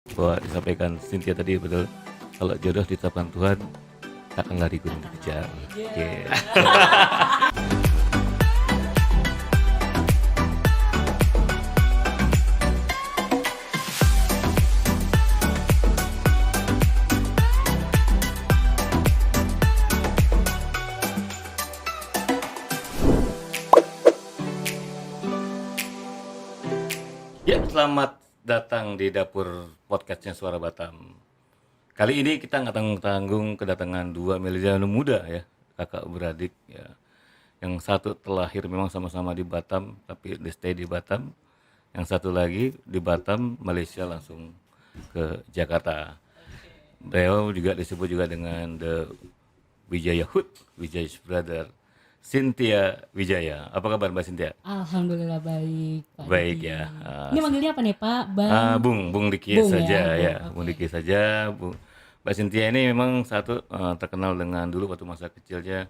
Bahwa disampaikan Cynthia tadi betul, kalau jodoh ditetapkan Tuhan takkan lari gunung dikejar. Oke. Ya, selamat datang di dapur podcastnya Suara Batam. Kali ini kita nggak tanggung-tanggung kedatangan dua milenial muda ya, kakak beradik ya. Yang satu terlahir memang sama-sama di Batam, tapi di stay di Batam. Yang satu lagi di Batam, Malaysia langsung ke Jakarta. Beliau juga disebut juga dengan The Wijaya Hood, Wijaya Brother, Cynthia Wijaya. Apa kabar Mbak Cynthia? Alhamdulillah baik, Pak Baik Diki. ya. Ini manggilnya apa nih Pak? Bang? Bung Diki Bung saja ya, ya, Bung. Bung Oke. Diki saja. Mbak Cynthia ini memang satu terkenal dengan dulu waktu masa kecilnya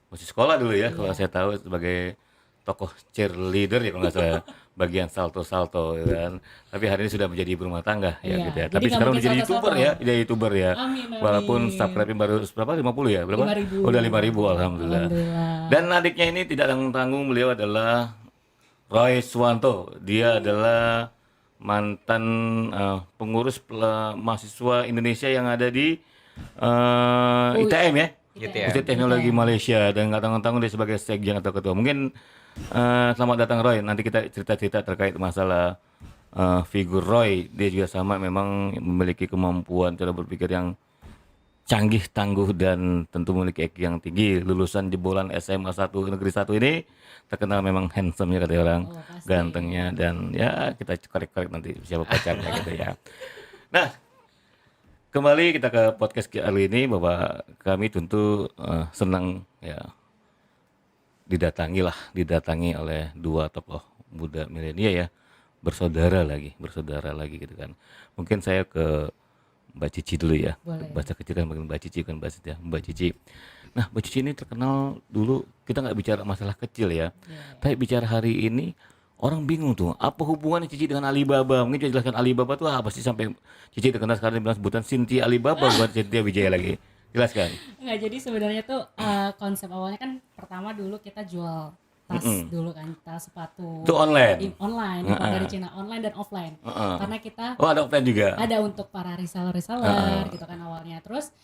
masih sekolah dulu ya, kalau Iya. saya tahu sebagai tokoh cheerleader ya kalau nggak salah, bagian salto-salto ya kan. Tapi hari ini sudah menjadi ibu rumah tangga ya Iya. gitu ya. Jadi Tapi nggak sekarang mungkin udah jadi YouTuber ya, salto-salto. jadi YouTuber ya. Amin, Walaupun amin. subscribe-nya baru berapa? 50 ya? Berapa? 5.000. Udah 5.000 alhamdulillah. Alhamdulillah. Dan adiknya ini tidak tanggung-tanggung, beliau adalah Roy Suwanto. Dia adalah mantan pengurus mahasiswa Indonesia yang ada di ITM ya, ITM. Institut Teknologi Malaysia, dan nggak tanggung-tanggung dia sebagai sekjen atau ketua. Mungkin selamat datang Roy. Nanti kita cerita-cerita terkait masalah figur Roy. Dia juga sama, memang memiliki kemampuan cara berpikir yang canggih, tangguh, dan tentu memiliki IQ yang tinggi. Lulusan jebolan SMA 1 Negeri 1 ini terkenal memang handsome ya kata orang, Oh, pasti. gantengnya, dan ya kita korek-korek nanti siapa pacarnya gitu ya. Nah, kembali kita ke podcast kali ini, bahwa kami tentu senang ya didatangi oleh dua tokoh muda milenial ya, bersaudara lagi gitu kan. Mungkin saya ke Mbak Cici dulu ya. Boleh. Bahasa kecil kan panggil Mbak Cici, kan Mbak Cici ya. Mbak Cici. Nah, Mbak Cici ini terkenal dulu, kita nggak bicara masalah kecil ya. Tapi bicara hari ini, orang bingung tuh, apa hubungannya Cici dengan Alibaba? Mungkin coba jelaskan Alibaba tuh apa sih sampai Cici terkenal sekarang dibilang sebutan Cynthia Alibaba, bukan Cynthia Wijaya lagi. Jelaskan. Nggak, jadi sebenarnya tuh konsep awalnya kan pertama dulu kita jual tas dulu kan, tas sepatu. Itu online. Online, impor dari Cina, online dan offline. Karena kita Oh, ada offline juga. ada untuk para reseller gitu kan awalnya. Terus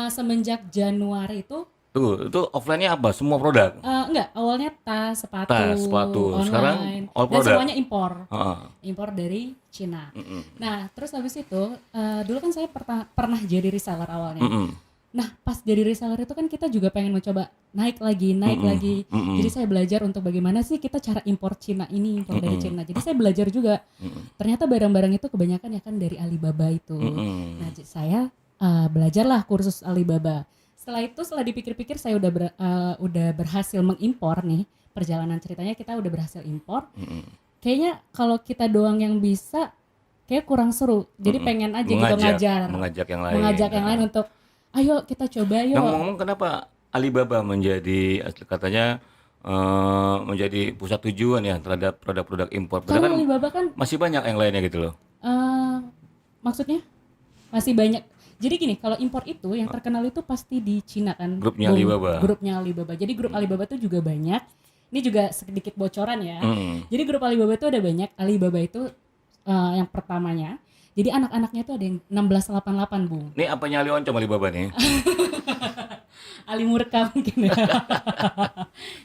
semenjak Januari itu Tuh, itu offline-nya apa? Semua produk. enggak, awalnya tas, sepatu, Tas, sepatu. Sekarang online, all dan product. semuanya impor. Heeh. Impor dari Cina. Nah, terus habis itu dulu kan saya pernah jadi reseller awalnya. Nah, pas jadi reseller itu kan kita juga pengen mencoba naik lagi. Jadi saya belajar untuk bagaimana sih kita cara impor Cina ini, impor dari Cina. Jadi saya belajar juga. Ternyata barang-barang itu kebanyakan ya kan dari Alibaba itu. Nah, saya belajarlah kursus Alibaba. Setelah dipikir-pikir saya udah berhasil mengimpor nih. Perjalanan ceritanya kita udah berhasil impor. Kayaknya kalau kita doang yang bisa kayak kurang seru. Jadi pengen aja gitu Mengajak yang lain. mengajak yang lain untuk ayo kita coba yuk. Ngomong-ngomong, kenapa Alibaba menjadi katanya menjadi pusat tujuan ya terhadap produk-produk impor? Kalau Padahal kan Alibaba kan masih banyak yang lainnya gitu loh. maksudnya masih banyak. Jadi gini, kalau impor itu yang terkenal itu pasti di Cina kan. Grupnya Alibaba. Grupnya Alibaba. Jadi grup Alibaba itu juga banyak. Ini juga sedikit bocoran ya. Jadi grup Alibaba itu ada banyak. Alibaba itu yang pertamanya. Jadi anak-anaknya itu ada yang 1688, Bung. Ini apanya Ali Oncom Alibaba nih? Ali Murka mungkin ya.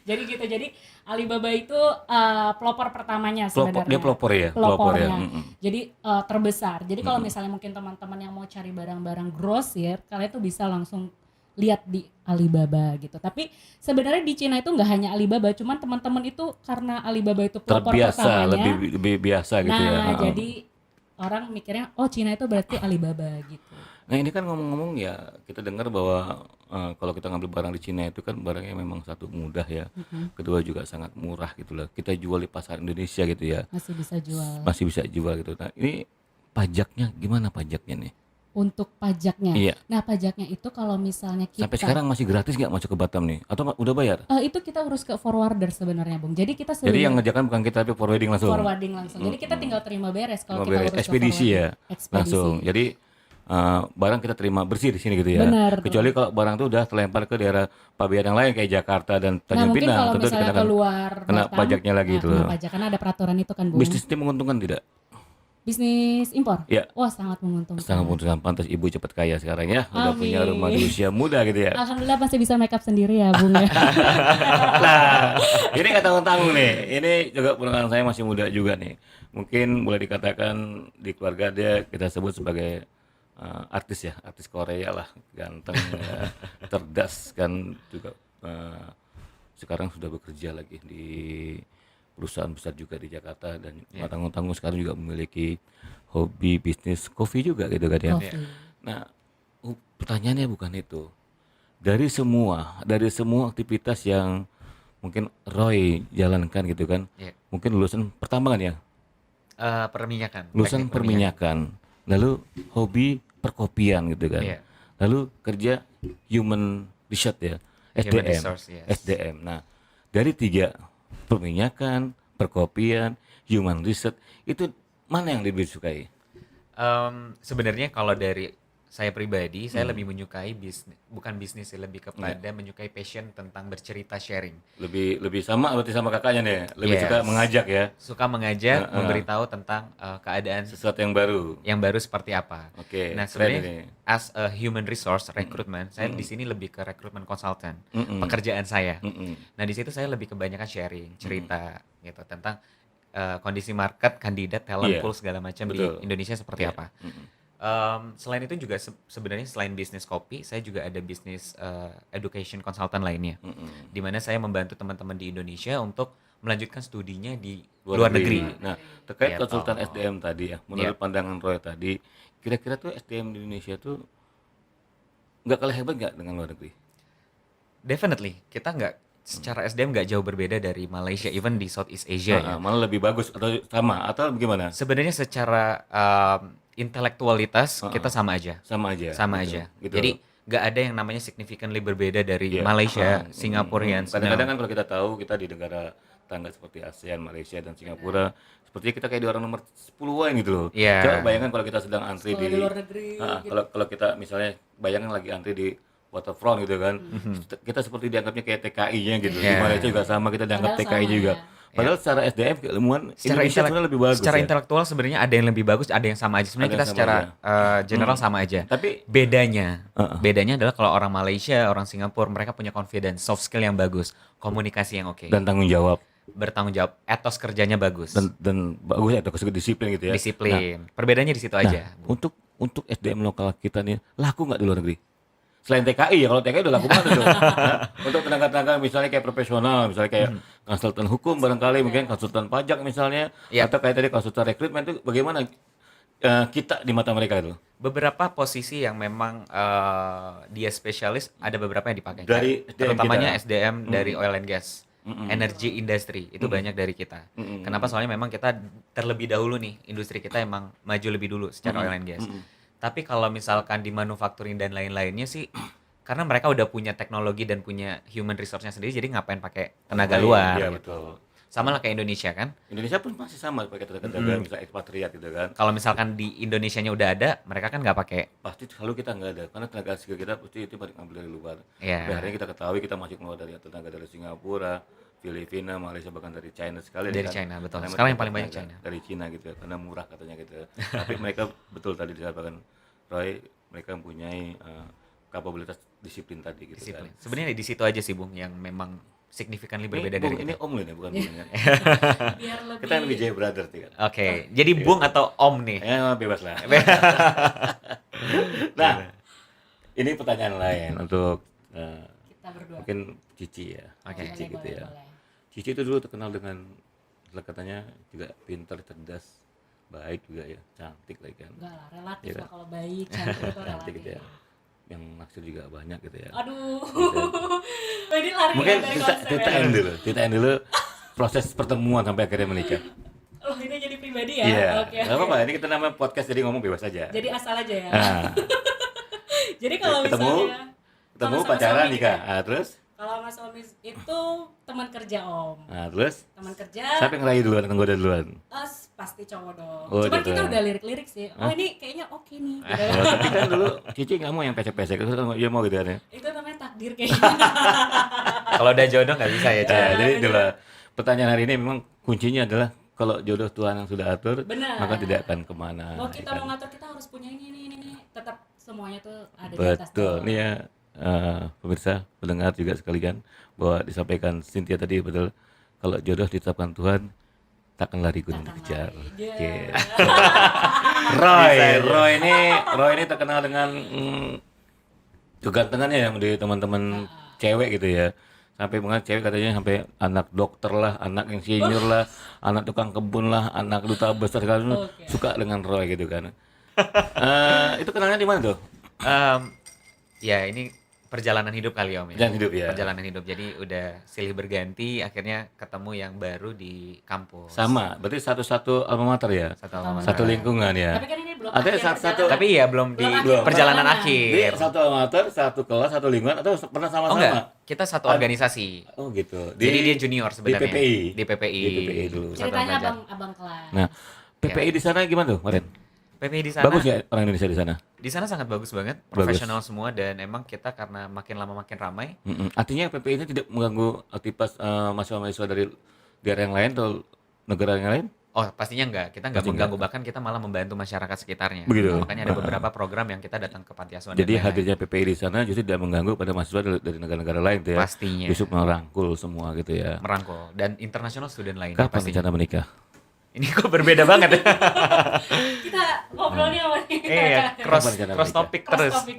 Jadi gitu. Jadi Alibaba itu pelopor pertamanya sebenarnya. Dia pelopor ya? Pelopornya. Jadi terbesar. Jadi kalau misalnya mungkin teman-teman yang mau cari barang-barang grosir, kalian tuh bisa langsung lihat di Alibaba gitu. Tapi sebenarnya di Cina itu nggak hanya Alibaba, cuman teman-teman itu karena Alibaba itu pelopor Terbiasa, pertamanya. lebih biasa gitu ya. Nah, jadi orang mikirnya oh Cina itu berarti Alibaba gitu. Nah, ini kan ngomong-ngomong ya, kita dengar bahwa kalau kita ngambil barang di Cina itu kan barangnya memang satu mudah ya, kedua juga sangat murah gitu loh. Kita jual di pasar Indonesia gitu ya, Masih bisa jual. masih bisa jual gitu. Nah, ini pajaknya gimana pajaknya nih? untuk pajaknya. Iya. Nah, pajaknya itu kalau misalnya kita Sampai sekarang masih gratis nggak masuk ke Batam nih? Atau udah bayar? itu kita urus ke forwarder sebenarnya, Bung. Jadi kita Jadi yang sebenarnya ngerjakan bukan kita tapi forwarding langsung. forwarding langsung. Jadi kita tinggal terima beres kalau kita urus ke Ekspedisi ya, forwarding. Ekspedisi. langsung. Jadi barang kita terima bersih di sini gitu ya. Benar. Kecuali kalau barang itu udah terlempar ke daerah pabean yang lain kayak Jakarta dan Nah, Tanjung mungkin Pinang, kalau tentu misalnya dikenakan keluar kena Batam, pajaknya lagi itu. kena pajak karena ada peraturan itu kan, Bung. Bisnis ini menguntungkan tidak? Bisnis impor? Ya. Wah, sangat menguntungkan. Sangat menguntungkan, pantas ibu cepat kaya sekarang ya. Udah Amin. punya rumah di usia muda gitu ya. Alhamdulillah masih bisa make up sendiri ya, Bung ya. Nah, ini nggak tanggung-tanggung nih. Ini juga ponakan saya masih muda juga nih. Mungkin boleh dikatakan di keluarga dia kita sebut sebagai artis ya, artis Korea lah, ganteng, ya, cerdas kan juga. Sekarang sudah bekerja lagi di perusahaan besar juga di Jakarta dan nggak tanggung-tanggung sekarang juga memiliki hobi bisnis kopi juga gitu kan ya. Kopi. Nah, pertanyaannya bukan itu. Dari semua aktivitas yang mungkin Roy jalankan gitu kan, mungkin lulusan pertambangan ya, Perminyakan. lulusan teknik perminyakan, lalu hobi perkopian gitu kan, lalu kerja human research ya, Human SDM, resource, yes. SDM. Nah, dari 3 perminyakan, perkopian, human research itu mana yang lebih disukai? Sebenarnya kalau dari saya pribadi, saya lebih menyukai bukan bisnis sih, lebih kepada menyukai passion tentang bercerita, sharing. Lebih sama berarti sama kakaknya nih, lebih Yes. suka mengajak ya, Suka mengajak, memberitahu tentang keadaan sesuatu yang baru. yang baru seperti apa. Oke, Nah, keren sebenarnya ini. as a human resource recruitment, saya di sini lebih ke recruitment consultant, pekerjaan saya. Nah, di situ saya lebih kebanyakan sharing, cerita gitu tentang kondisi market, kandidat, talent Iya, pool segala macam di betul. Indonesia seperti Iya, apa. Selain itu juga sebenarnya selain bisnis kopi, saya juga ada bisnis education consultant lainnya, di mana saya membantu teman-teman di Indonesia untuk melanjutkan studinya di luar negeri. Nah, terkait Gitu. konsultan SDM tadi ya, menurut pandangan Roy tadi, kira-kira tuh SDM di Indonesia tuh nggak kalah hebat nggak dengan luar negeri? Definitely, kita nggak secara SDM nggak jauh berbeda dari Malaysia, even di Southeast Asia ya. Malah lebih bagus atau sama atau bagaimana? Sebenarnya secara intelektualitas kita sama aja, Sama aja. sama gitu, aja. gitu. Jadi nggak ada yang namanya significantly berbeda dari Iya. Malaysia, Singaporeans. Kadang-kadang kan kalau kita tahu kita di negara tangga seperti ASEAN, Malaysia dan Singapura, sepertinya kita kayak di orang nomor 10-an gitu loh. Iya. Coba bayangkan kalau kita sedang antri Kalau di di luar negeri, kalau kita misalnya bayangkan lagi antri di waterfront gitu kan. Kita seperti dianggapnya kayak TKI-nya gitu. Di Iya. Malaysia juga sama, kita dianggap Padahal TKI sama juga. ya. Padahal secara SDM keilmuan Indonesia sebenarnya lebih bagus. secara ya. intelektual sebenarnya ada yang lebih bagus, ada yang sama aja. Sebenarnya Ada kita yang sama secara general sama aja. Tapi Bedanya adalah kalau orang Malaysia, orang Singapura, mereka punya confidence, soft skill yang bagus, komunikasi yang oke, dan tanggung jawab bertanggung jawab, etos kerjanya bagus, dan bagus ya, atau disiplin gitu ya. disiplin. Perbedaannya di situ aja. Untuk SDM lokal kita nih laku nggak di luar negeri? Selain TKI ya, kalau TKI udah laku banget tuh. Untuk tenaga-tenaga misalnya kayak profesional, misalnya kayak konsultan hukum barangkali, mungkin konsultan pajak misalnya, Iya. atau kayak tadi konsultan rekrutmen itu bagaimana kita di mata mereka itu? Beberapa posisi yang memang dia spesialis, ada beberapa yang dipakai. Dari SDM terutamanya kita. SDM dari oil and gas, energy industry itu banyak dari kita. Kenapa? Soalnya memang kita terlebih dahulu nih, industri kita emang maju lebih dulu secara oil and gas. Tapi kalau misalkan di manufacturing dan lain-lainnya sih, karena mereka udah punya teknologi dan punya human resource-nya sendiri, jadi ngapain pakai tenaga luar? Iya, gitu. betul. Sama lah kayak Indonesia kan. Indonesia pun masih sama pakai tenaga misalnya ekspatriat gitu kan. Kalau misalkan di Indonesianya udah ada, mereka kan nggak pakai. Pasti selalu kita nggak ada karena tenaga skill kita pasti itu paling ambil dari luar. Iya. Akhirnya kita ketahui kita masih keluar dari tenaga dari Singapura, Filipina, Malaysia, bahkan dari China sekali. Dari kan. China, betul. Karena Sekarang mereka yang paling banyak tenaga China. dari China gitu ya, karena murah katanya gitu. Tapi mereka betul tadi disampaikan Roy, mereka mempunyai kapabilitas disiplin tadi gitu Disiplin. kan. Sebenarnya di situ aja sih Bung yang memang significantly berbeda Ini, dari Bung, ini kita. Om loh nih, bukan Bung ya. biar lebih Kita yang lebih Jaya Brother tuh kan. Oke, jadi Bung atau Om nih? Ya bebas lah. Nah, ini pertanyaan lain untuk kita berdua. mungkin Cici ya. Oke. Cici Boleh, gitu boleh, ya. boleh. Cici itu dulu terkenal dengan katanya juga pintar, cerdas, baik juga ya, cantik lagi kan. Enggak lah, relatif Iya lah kan? kalau baik, cantik itu Cantik relatif. gitu ya. Yang naksir juga banyak gitu ya. Aduh, ini lari Mungkin ya dari konsep ya. ceritain dulu proses pertemuan sampai akhirnya menikah. Oh, ini jadi pribadi ya. Iya. Oke. Nggak apa-apa. Ini kita namanya podcast jadi ngomong bebas aja. Jadi asal aja ya. Nah, Jadi kalau ketemu, misalnya ketemu kalau sama pacaran suami nikah. kita, Nah, terus? kalau sama suami itu teman kerja Om. Nah, terus? Teman kerja. Siapa yang ngerayu duluan, nggoda duluan? Pasti cowok dong. Oh, Cuman gitu. kita udah lirik-lirik sih. Oh ini kayaknya oke nih. Gitu. Oh, tapi kan dulu Cici nggak mau yang pesek-pesek, terus kan dia mau gitu kan ya. Itu namanya takdir kayaknya. Kalau udah jodoh nggak bisa ya, Cak. Nah, jadi itulah pertanyaan hari ini memang kuncinya adalah kalau jodoh Tuhan yang sudah atur, Benar. maka tidak akan kemana. Mau ya kita kan? mau ngatur kita harus punya ini. Tetap semuanya tuh ada di atas. Betul, tuh. nih ya pemirsa, pendengar juga sekalian bahwa disampaikan Cynthia tadi betul. Kalau jodoh ditetapkan Tuhan, takkan lari gunung Takkan dikejar. lari. Oke. Yeah. Roy ini terkenal dengan kegantengannya yang di teman-teman cewek gitu ya. Sampai banget cewek katanya sampai anak dokter lah, anak insinyur lah, anak tukang kebun lah, anak duta besar segala macam Oke. suka dengan Roy gitu kan. Itu kenalnya di mana tuh? Ya ini perjalanan hidup kali Om ya. Perjalanan hidup, ya. Perjalanan hidup. Jadi udah silih berganti, akhirnya ketemu yang baru di kampus. Sama, berarti satu-satu alma mater ya? Satu alma mater. Satu lingkungan ya? Tapi kan ini belum Ada akhir satu- perjalanan. Tapi ya belum di Belum perjalanan akhir. Jadi akhir. satu alma mater, satu kelas, satu lingkungan, atau pernah Oh sama-sama? enggak, kita satu organisasi. Oh gitu. Jadi dia junior sebenarnya. Di PPI? Di PPI. Di PPI dulu. Satuan Ceritanya Pelajar. abang kelas. Nah, PPI di sana gimana tuh, Maren? PPI di sana. Bagus ya orang Indonesia di sana? Di sana sangat bagus banget, Bagus. profesional semua dan emang kita karena makin lama makin ramai. Artinya PPI ini tidak mengganggu aktivitas mahasiswa-mahasiswa dari daerah yang lain atau negara yang lain? Oh, pastinya enggak. Kita enggak Pasti mengganggu, bahkan kita malah membantu masyarakat sekitarnya. Begitu. Makanya ada beberapa program yang kita datang ke panti asuhan. Jadi dan lain-lain. hadirnya PPI di sana justru tidak mengganggu pada mahasiswa dari negara-negara lain tuh ya? Pastinya. Justru merangkul semua gitu ya. merangkul dan international student lainnya Kapan pastinya. rencana menikah? Ini kok berbeda banget ya? Kita ngobrolnya apa nih? Iya, cross Kapan rencana cross menikah? topik Cross terus. topik.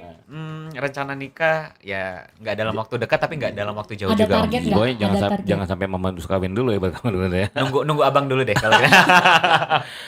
Rencana nikah ya nggak dalam waktu dekat tapi nggak dalam waktu jauh Ada juga. Om. target nggak? Boy, jangan, Ada target. jangan sampai mama harus kawin dulu ya, baru kawin dulu ya. Nunggu abang dulu deh kalau gitu.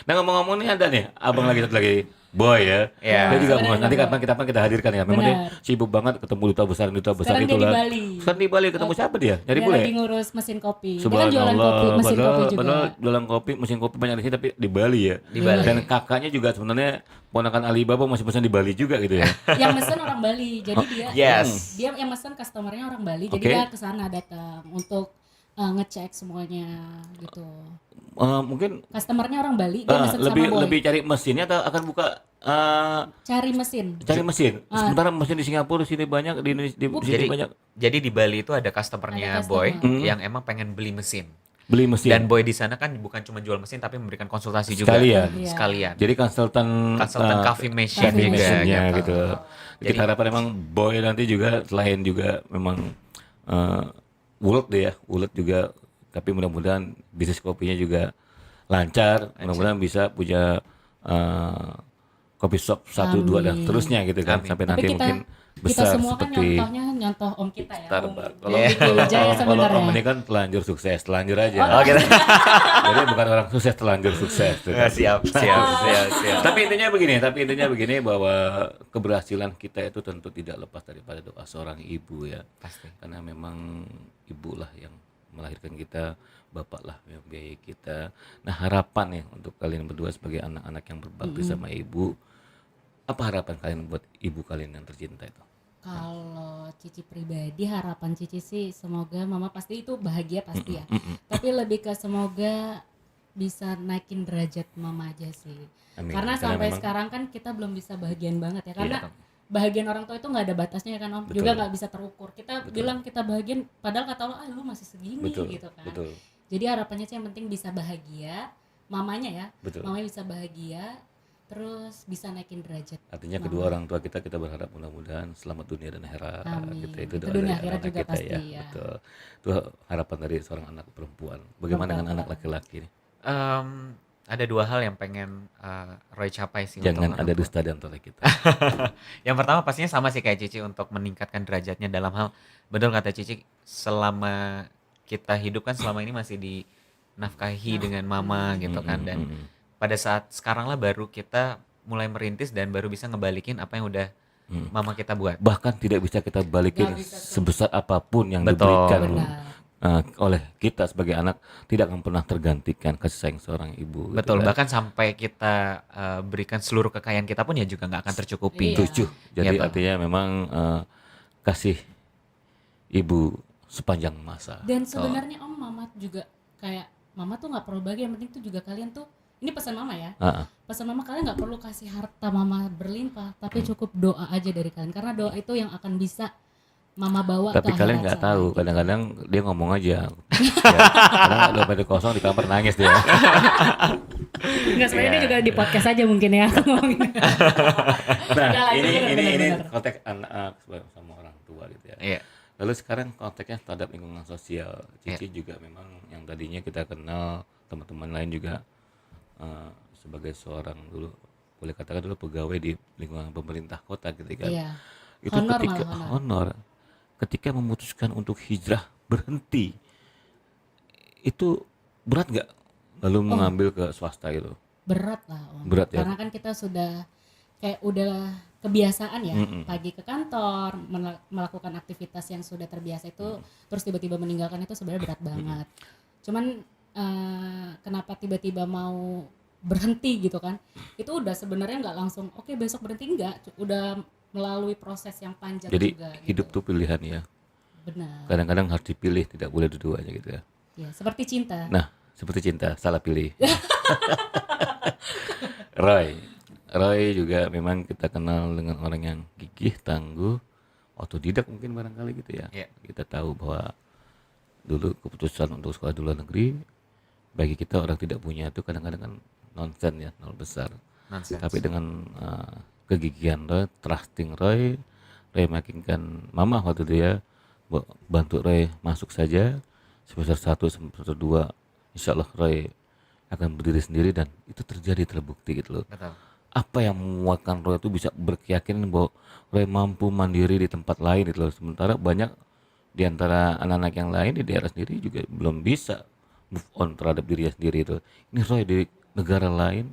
Nah ngomong-ngomong nih ada nih, abang lagi satu lagi, Boy ya. Iya. Dia juga Sebenarnya nanti Boy. kapan kita hadirkan ya. Memang dia Benar. sibuk banget ketemu duta besar Sekarang dia itu di lah. Bali. Sekarang di Bali ketemu siapa dia? Nyari Dia bule. lagi ngurus mesin kopi. Dia kan jualan kopi, Subhanallah, mesin kopi juga. padahal jualan kopi, mesin kopi banyak di sini tapi di Bali ya. Di Bali. Dan kakaknya juga sebenarnya ponakan Alibaba masih pesan di Bali juga gitu ya. Yang mesen orang Bali. Jadi dia Yes. dia yang mesen customernya orang Bali. Jadi Oke. dia ke sana datang untuk ngecek semuanya gitu. Mungkin Customernya orang Bali, dia mesen lebih sama Boy. lebih cari mesinnya atau akan buka Cari mesin. cari mesin. Sementara mesin di Singapura sini banyak, di Indonesia di sini Jadi banyak jadi di Bali itu ada customernya Ada Boy customer. yang emang pengen beli mesin. beli mesin. Dan Boy di sana kan bukan cuma jual mesin tapi memberikan konsultasi juga. Sekalian. Iya. Sekalian. Jadi konsultan Coffee machine Coffee juga mesinnya gitu. gitu. Jadi Jadi- harapan emang Boy nanti juga selain juga memang ulet deh ya, ulet juga. Tapi mudah-mudahan bisnis kopinya juga lancar. Mudah-mudahan bisa punya kopi shop 1, 2 dan Amin. terusnya gitu kan. Amin. Sampai Tapi nanti kita mungkin kita besar semua kan seperti nyontohnya nyontoh om kita ya. Om Starbucks. Om Wijaya Kalau sebenarnya. om ini kan telanjur sukses, telanjur aja. Oh gitu. Jadi bukan orang sukses, telanjur sukses. gitu. siap. Tapi intinya begini bahwa keberhasilan kita itu tentu tidak lepas daripada doa seorang ibu ya. Pasti. Karena memang ibu lah yang melahirkan kita, bapak lah yang membiayai kita. Nah harapan ya untuk kalian berdua sebagai anak-anak yang berbakti sama ibu, apa harapan kalian buat ibu kalian yang tercinta itu? Kalau Cici pribadi harapan Cici sih semoga mama pasti itu bahagia pasti ya. Tapi lebih ke semoga bisa naikin derajat mama aja sih. Amin. Karena Karena sampai memang- sekarang kan kita belum bisa bahagian banget ya. Karena Iya. bahagian orang tua itu nggak ada batasnya kan om. Betul. Juga nggak bisa terukur. Kita bilang kita bahagian padahal kata lo lu masih segini Betul, gitu kan. betul, Jadi harapannya sih yang penting bisa bahagia, mamanya ya. betul. Mamanya bisa bahagia, terus bisa naikin derajat. Artinya kedua orang tua kita berharap mudah-mudahan selamat dunia dan akhirat. Amin. Gitu. Itu doa dunia dari akhirat anak-anak juga kita pasti, ya. Betul. Itu harapan dari seorang anak perempuan. Bagaimana dengan anak laki-laki ini? Ada dua hal yang pengen Roy capai sih. Jangan untuk ada orang tua. dusta di antara kita. Yang pertama pastinya sama sih kayak Cici untuk meningkatkan derajatnya dalam hal betul kata Cici, selama kita hidup kan selama ini masih dinafkahi dengan mama gitu kan, dan pada saat sekarang lah baru kita mulai merintis dan baru bisa ngebalikin apa yang udah mama kita buat. Bahkan tidak bisa kita balikin Nggak bisa tuh. sebesar apapun yang Betul. diberikan Benar. oleh kita sebagai anak tidak akan pernah tergantikan kasih sayang seorang ibu. gitu Betul, kan. bahkan sampai kita berikan seluruh kekayaan kita pun ya juga nggak akan tercukupi. Iya. Setuju. Jadi Gitu. artinya memang kasih ibu sepanjang masa. Dan sebenarnya Om, Mama juga kayak Mama tuh nggak perlu bagi, yang penting tuh juga kalian tuh, ini pesan Mama ya, Ah, pesan Mama, kalian nggak perlu kasih harta Mama berlimpah, tapi cukup doa aja dari kalian, karena doa itu yang akan bisa Mama bawa tapi ke kalian akhirat nggak sana, tahu, gitu. kadang-kadang dia ngomong aja. Ya, kadang dompet kosong di kamar nangis dia. Nggak, sebenarnya Iya. ini juga di podcast aja mungkin ya ngomongin. Nah, Nggak, ini bener. konteks anak sama orang tua gitu ya. Iya. Lalu sekarang konteksnya terhadap lingkungan sosial. Cici juga memang yang tadinya kita kenal, teman-teman lain juga sebagai seorang dulu, boleh katakan dulu pegawai di lingkungan pemerintah kota gitu kan. Iya. Itu Honor ketika malah, honor, ketika memutuskan untuk hijrah berhenti, itu berat nggak? Lalu mengambil ke swasta itu. Berat lah Om. Berat ya? Karena kan kita sudah kayak udah kebiasaan ya, pagi ke kantor, melakukan aktivitas yang sudah terbiasa itu, terus tiba-tiba meninggalkan itu sebenarnya berat banget. Cuman kenapa tiba-tiba mau berhenti gitu kan? Itu udah sebenarnya nggak langsung oke besok berhenti, enggak, udah melalui proses yang panjang Jadi juga. hidup gitu. tuh pilihan ya. Benar. Kadang-kadang harus dipilih, tidak boleh dua-duanya gitu ya. Ya, seperti cinta. Nah, seperti cinta, salah pilih. Roy juga memang kita kenal dengan orang yang gigih, tangguh, otodidak mungkin barangkali gitu ya. Iya. Kita tahu bahwa dulu keputusan untuk sekolah di luar negeri bagi kita orang tidak punya itu kadang-kadang kan nonsen ya, nol besar. Nonsense. Tapi dengan kegigihan Roy, trusting Roy meyakinkan Mama waktu itu ya, bantu Roy masuk saja semester 1 semester 2, insya Allah Roy akan berdiri sendiri, dan itu terjadi, terbukti gitu loh. Betul. Apa yang menguatkan Roy itu bisa berkeyakinan bahwa Roy mampu mandiri di tempat lain gitu loh. Sementara banyak di antara anak-anak yang lain di daerah sendiri juga belum bisa move on terhadap dirinya sendiri itu. Ini Roy di negara lain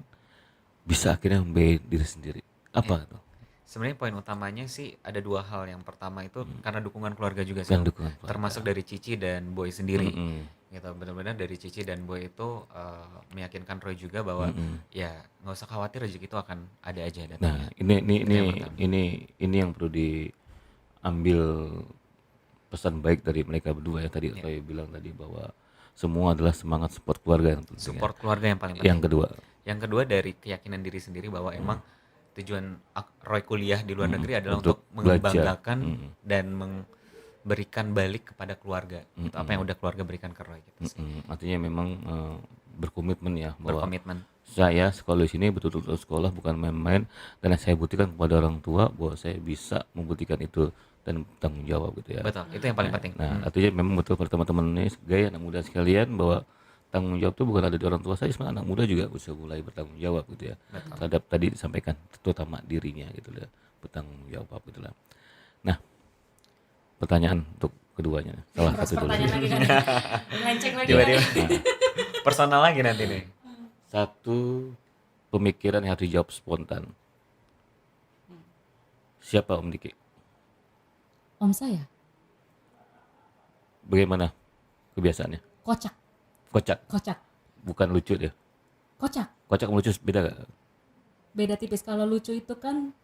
bisa akhirnya membiayai diri sendiri. Apa itu? Sebenarnya poin utamanya sih ada dua hal. Yang pertama itu karena dukungan keluarga juga sih. Yang dukungan keluarga. Termasuk dari Cici dan Boy sendiri. Mm-mm. Gitu, benar-benar dari Cici dan Boy itu meyakinkan Roy juga bahwa ya nggak usah khawatir, rezeki itu akan ada aja Nah, datangnya. ini yang perlu diambil pesan baik dari mereka berdua ya. Tadi saya bilang tadi bahwa semua adalah semangat support keluarga yang penting. Support keluarga yang paling penting. Yang kedua, dari keyakinan diri sendiri bahwa emang tujuan Roy kuliah di luar negeri adalah untuk untuk belajar. mengembangkan dan memberikan balik kepada keluarga. Gitu, apa yang udah keluarga berikan ke Roy gitu sih. artinya memang berkomitmen ya bahwa Berkomitmen. saya sekolah di sini betul-betul sekolah, bukan main-main, dan saya buktikan kepada orang tua bahwa saya bisa membuktikan itu dan tanggung jawab gitu ya. Betul, itu yang paling penting. Nah, artinya memang betul pada teman-teman ini gaya anak muda sekalian bahwa tanggung jawab itu bukan ada di orang tua saja, sebenarnya anak muda juga bisa mulai bertanggung jawab gitu ya. Terhadap tadi disampaikan terutama dirinya gitu ya, bertanggung jawab gitu lah. Nah, pertanyaan untuk keduanya, salah Terus satu dulu. pertanyaan lagi kan. Melenceng lagi. Tiba-tiba ya. personal lagi nanti nih. Satu pemikiran yang harus dijawab spontan. Siapa Om Diki? Om saya Bagaimana kebiasaannya? kocak, Kocak, bukan lucu dia. kocak. Kocak sama lucu beda gak? Beda tipis. Kalau lucu itu kan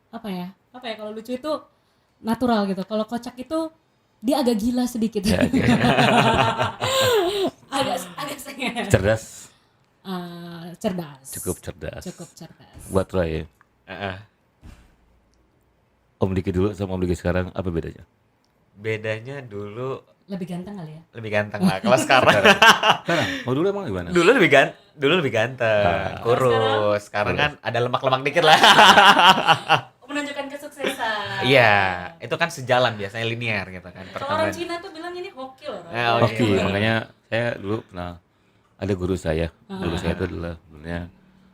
apa ya kalau lucu itu natural gitu. Kalau kocak itu dia agak gila sedikit. Ya, oke. agak sengit. Cerdas, Cerdas. cukup cerdas. Cukup cerdas. Buat Roy, Om Diki dulu sama Om Diki sekarang apa bedanya? Bedanya dulu Lebih ganteng kali ya. lebih ganteng lah. Kalau sekarang Sekarang, mau dulu emang gimana? dulu lebih ganteng, kurus. Sekarang kan ada lemak-lemak dikit lah. Menunjukkan kesuksesan. Iya, itu kan sejalan biasanya linear gitu kan. Kalau orang Perkembangan. Cina tuh bilang ini hoki loh. Oke, Iya. makanya saya dulu pernah ada guru saya. Guru saya itu adalah sebenarnya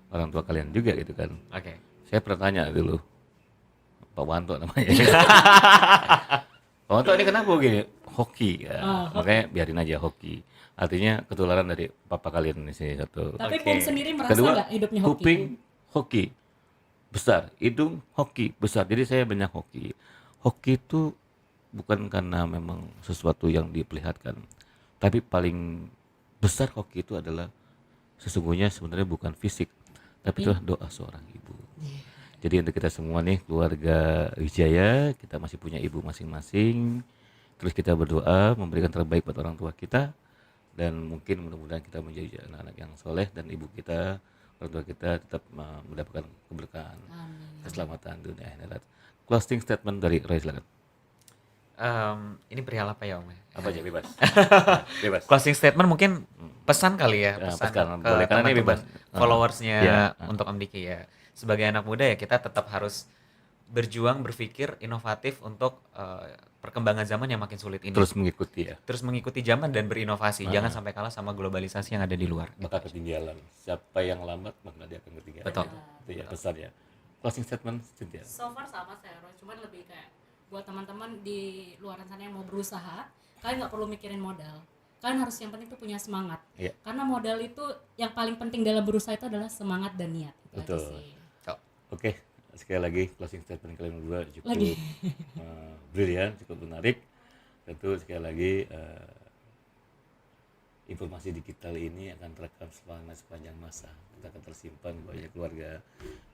orang tua kalian juga gitu kan. Oke. Saya pernah tanya dulu, Pak Wanto namanya. Pak Wanto ini kenapa begini? Hoki ya. Makanya biarin aja hoki. Artinya ketularan dari papa kalian di sini satu. Tapi Oke. Pung sendiri merasa Kedua, nggak hidupnya hoki? kuping hoki besar, hidung hoki besar. Jadi saya banyak hoki. Hoki itu bukan karena memang sesuatu yang diperlihatkan, tapi paling besar hoki itu adalah sesungguhnya sebenarnya bukan fisik, tapi itu doa seorang ibu. Jadi untuk kita semua nih keluarga Wijaya, kita masih punya ibu masing-masing. Terus kita berdoa memberikan terbaik buat orang tua kita, dan mungkin mudah-mudahan kita menjadi anak-anak yang soleh dan ibu kita, orang tua kita tetap mendapatkan keberkahan, keselamatan dunia akhirat. Closing statement dari Roy, silakan. Ini perihal apa ya Om? Apa aja, bebas. Bebas. Closing statement mungkin pesan kali ya, Ya, pesan pesan, ke boleh, karena ini teman-teman bebas. followersnya Ya. untuk Om Diki ya. Sebagai anak muda ya kita tetap harus berjuang, berpikir inovatif untuk perkembangan zaman yang makin sulit ini. Terus mengikuti ya. Terus mengikuti zaman dan berinovasi. Jangan sampai kalah sama globalisasi yang ada di luar. Maka ketinggalan. Siapa yang lambat maka dia akan ketinggalan. Betul. Itu ya pesan ya. Closing statement Cynthia. So far sama saya Roy, cuman lebih kayak buat teman-teman di luar sana yang mau berusaha, kalian nggak perlu mikirin modal. Kalian harus yang penting tuh punya semangat. Iya. Karena modal itu yang paling penting dalam berusaha itu adalah semangat dan niat. Itu aja Betul. sih. Oke, sekali lagi closing statement kalian berdua cukup Lagi. brilian, cukup menarik. Tentu sekali lagi informasi digital ini akan terekam sepanjang masa. Kita akan tersimpan banyak keluarga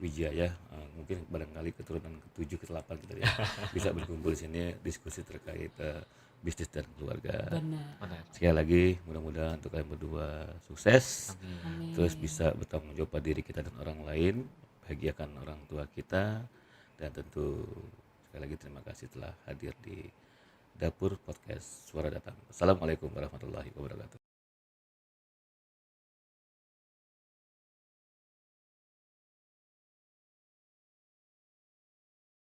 Wijaya, mungkin barangkali keturunan ke-7 ke-8 gitu ya. Bisa berkumpul di sini diskusi terkait bisnis dan keluarga. Benar. Sekali lagi mudah-mudahan untuk kalian berdua sukses. Amin. Terus bisa bertanggung jawab pada diri kita dan orang lain, bahagiakan orang tua kita, dan tentu sekali lagi terima kasih telah hadir di Dapur Podcast Suara Datang. Assalamualaikum warahmatullahi wabarakatuh.